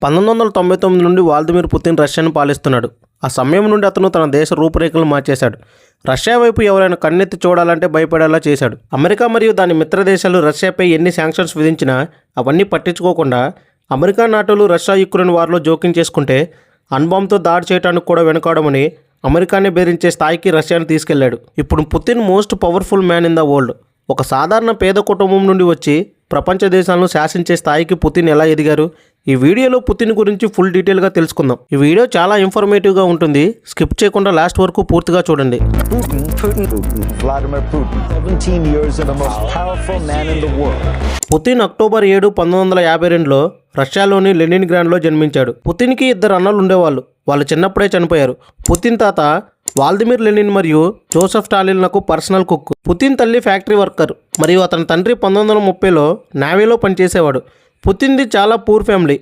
1999 నుండి Vladimir Putin రష్యాను పాలిస్తున్నాడు. ఆ సమయం నుండి అతను తన దేశ రూపురేఖలు మార్చేశాడు. రష్యా వైపు ఎవరైనా కన్నెత్తి చూడాలంటే భయపడేలా చేశాడు. అమెరికా మరియు దాని మిత్ర దేశాలు రష్యాపై ఎన్ని శాంక్షన్స్ విధించినా అవన్నీ పట్టించుకోకుండా అమెరికా నాటోలు రష్యా యుక్రెయిన్ వార్లో జోక్యం చేసుకుంటే అణ్బాంబుతో దాడి చేయడానికి కూడా వెనుకాడమని అమెరికానే బెదిరించే స్థాయికి రష్యాను తీసుకెళ్లాడు. ఇప్పుడు Putin most powerful man in the world. ఒక సాధారణ పేద కుటుంబం నుండి వచ్చి ప్రపంచ దేశాలను శాసించే స్థాయికి పుతిన్ ఎలా ఎదిగారు? ఈ వీడియోలో పుతిన్ గురించి ఫుల్ డీటెయిల్గా తెలుసుకుందాం. ఈ వీడియో చాలా ఇన్ఫర్మేటివ్గా ఉంటుంది. స్కిప్ చేయకుండా లాస్ట్ వరకు పూర్తిగా చూడండి. Vladimir Putin, 17 years and the most powerful man in the world. Putin October 7, 1952లో రష్యాలోని లెనిన్గ్రాడ్లో జన్మించాడు. పుతిన్కి 2 అన్నలు ఉండేవాళ్ళు. వాళ్ళు చిన్నప్పుడే చనిపోయారు. పుతిన్ తాత వ్లాదిమిర్ లెనిన్ మరియు జోసెఫ్ స్టాలిన్లకు పర్సనల్ కుక్. పుతిన్ తల్లి ఫ్యాక్టరీ వర్కర్ మరియు అతని తండ్రి 1930లో నేవీలో పనిచేసేవాడు. పుతిన్ది చాలా పూర్ ఫ్యామిలీ.